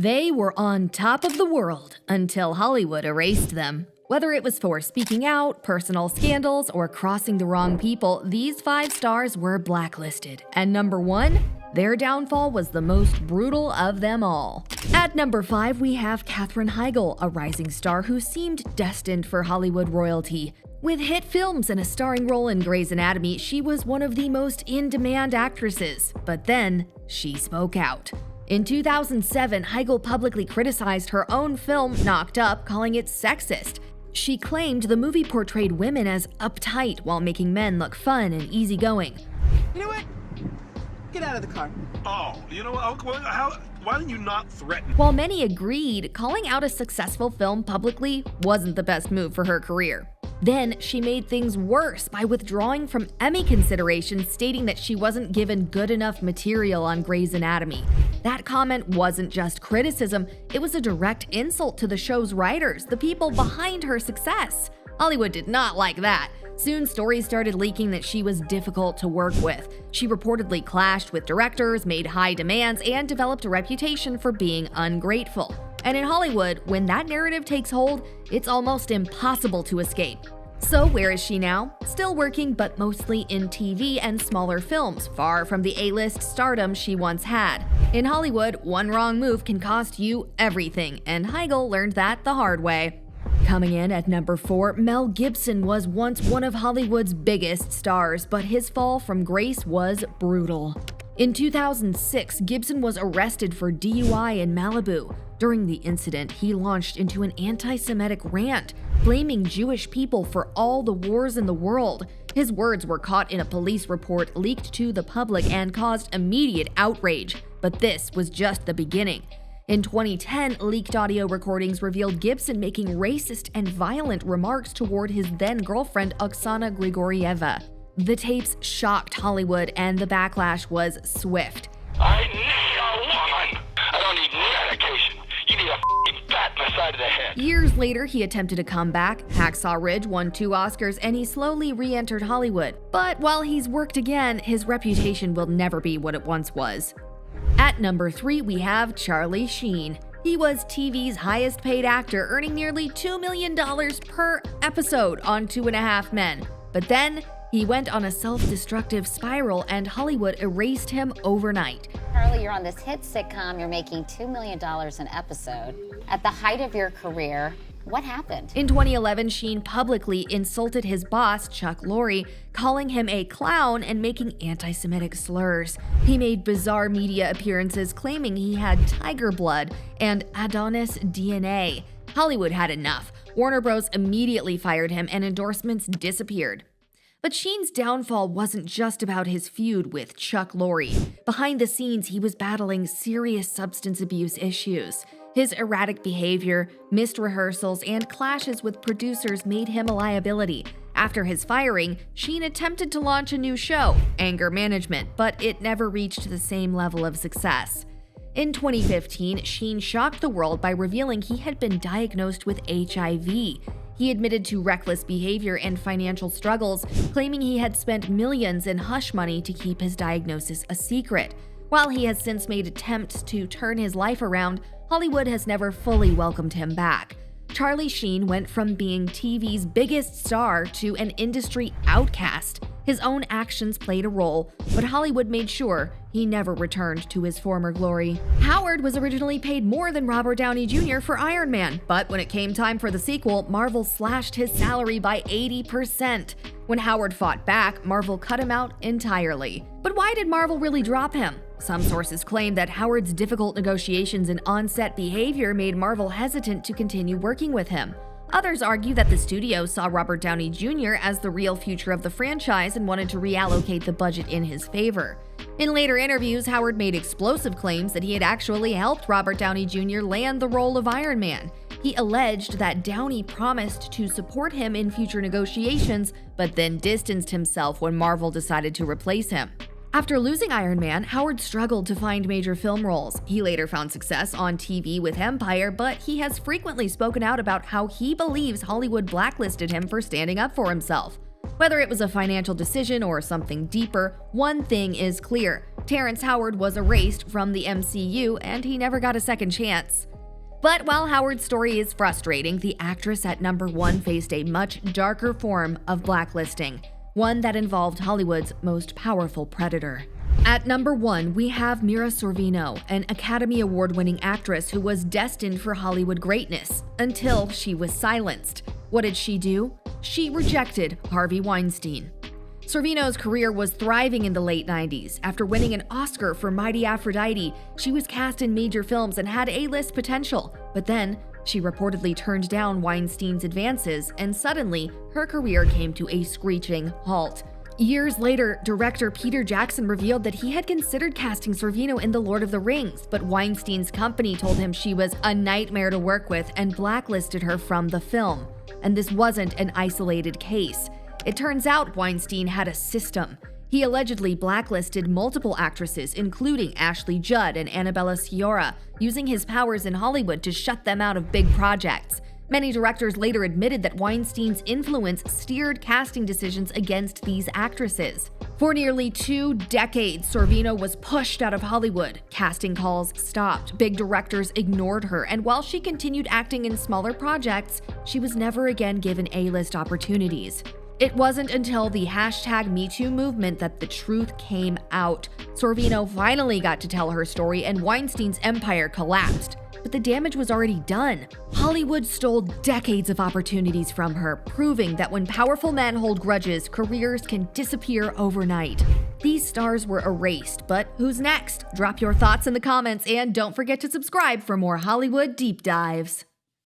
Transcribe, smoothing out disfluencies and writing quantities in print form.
They were on top of the world until Hollywood erased them. Whether it was for speaking out, personal scandals, or crossing the wrong people, these 5 stars were blacklisted. And number 1, their downfall was the most brutal of them all. At number 5, we have Katherine Heigl, a rising star who seemed destined for Hollywood royalty. With hit films and a starring role in Grey's Anatomy, she was one of the most in-demand actresses. But then, she spoke out. In 2007, Heigl publicly criticized her own film, Knocked Up, calling it sexist. She claimed the movie portrayed women as uptight while making men look fun and easygoing. You know what? Get out of the car. Oh, you know what? Why didn't you not threaten? While many agreed, calling out a successful film publicly wasn't the best move for her career. Then, she made things worse by withdrawing from Emmy considerations, stating that she wasn't given good enough material on Grey's Anatomy. That comment wasn't just criticism, it was a direct insult to the show's writers, the people behind her success. Hollywood did not like that. Soon, stories started leaking that she was difficult to work with. She reportedly clashed with directors, made high demands, and developed a reputation for being ungrateful. And in Hollywood, when that narrative takes hold, it's almost impossible to escape. So where is she now? Still working, but mostly in TV and smaller films, far from the A-list stardom she once had. In Hollywood, one wrong move can cost you everything, and Heigl learned that the hard way. Coming in at number 4, Mel Gibson was once one of Hollywood's biggest stars, but his fall from grace was brutal. In 2006, Gibson was arrested for DUI in Malibu. During the incident, he launched into an anti-Semitic rant, blaming Jewish people for all the wars in the world. His words were caught in a police report leaked to the public and caused immediate outrage. But this was just the beginning. In 2010, leaked audio recordings revealed Gibson making racist and violent remarks toward his then-girlfriend Oksana Grigorieva. The tapes shocked Hollywood, and the backlash was swift. I need a woman! I don't need medication. You need a f***ing bat in the side of the head. Years later, he attempted a comeback. Hacksaw Ridge won 2 Oscars, and he slowly re-entered Hollywood. But while he's worked again, his reputation will never be what it once was. At number 3, we have Charlie Sheen. He was TV's highest-paid actor, earning nearly $2 million per episode on 2.5 Men. But then, he went on a self-destructive spiral, and Hollywood erased him overnight. Charlie, you're on this hit sitcom, you're making $2 million an episode. At the height of your career, what happened? In 2011, Sheen publicly insulted his boss, Chuck Lorre, calling him a clown and making anti-Semitic slurs. He made bizarre media appearances claiming he had tiger blood and Adonis DNA. Hollywood had enough. Warner Bros. Immediately fired him and endorsements disappeared. But Sheen's downfall wasn't just about his feud with Chuck Lorre. Behind the scenes, he was battling serious substance abuse issues. His erratic behavior, missed rehearsals, and clashes with producers made him a liability. After his firing, Sheen attempted to launch a new show, Anger Management, but it never reached the same level of success. In 2015, Sheen shocked the world by revealing he had been diagnosed with HIV. He admitted to reckless behavior and financial struggles, claiming he had spent millions in hush money to keep his diagnosis a secret. While he has since made attempts to turn his life around, Hollywood has never fully welcomed him back. Charlie Sheen went from being TV's biggest star to an industry outcast. His own actions played a role, but Hollywood made sure he never returned to his former glory. Howard was originally paid more than Robert Downey Jr. for Iron Man, but when it came time for the sequel, Marvel slashed his salary by 80%. When Howard fought back, Marvel cut him out entirely. But why did Marvel really drop him? Some sources claim that Howard's difficult negotiations and on-set behavior made Marvel hesitant to continue working with him. Others argue that the studio saw Robert Downey Jr. as the real future of the franchise and wanted to reallocate the budget in his favor. In later interviews, Howard made explosive claims that he had actually helped Robert Downey Jr. land the role of Iron Man. He alleged that Downey promised to support him in future negotiations, but then distanced himself when Marvel decided to replace him. After losing Iron Man, Howard struggled to find major film roles. He later found success on TV with Empire, but he has frequently spoken out about how he believes Hollywood blacklisted him for standing up for himself. Whether it was a financial decision or something deeper, one thing is clear: Terrence Howard was erased from the MCU, and he never got a second chance. But while Howard's story is frustrating, the actress at number 1 faced a much darker form of blacklisting, one that involved Hollywood's most powerful predator. At number 1, we have Mira Sorvino, an Academy Award-winning actress who was destined for Hollywood greatness until she was silenced. What did she do? She rejected Harvey Weinstein. Sorvino's career was thriving in the late 90s. After winning an Oscar for Mighty Aphrodite, she was cast in major films and had A-list potential. But then, she reportedly turned down Weinstein's advances, and suddenly, her career came to a screeching halt. Years later, director Peter Jackson revealed that he had considered casting Sorvino in The Lord of the Rings, but Weinstein's company told him she was a nightmare to work with and blacklisted her from the film. And this wasn't an isolated case. It turns out Weinstein had a system. He allegedly blacklisted multiple actresses, including Ashley Judd and Annabella Sciorra, using his powers in Hollywood to shut them out of big projects. Many directors later admitted that Weinstein's influence steered casting decisions against these actresses. For nearly 2 decades, Sorvino was pushed out of Hollywood. Casting calls stopped, big directors ignored her, and while she continued acting in smaller projects, she was never again given A-list opportunities. It wasn't until the #MeToo movement that the truth came out. Sorvino finally got to tell her story and Weinstein's empire collapsed. But the damage was already done. Hollywood stole decades of opportunities from her, proving that when powerful men hold grudges, careers can disappear overnight. These stars were erased, but who's next? Drop your thoughts in the comments and don't forget to subscribe for more Hollywood deep dives.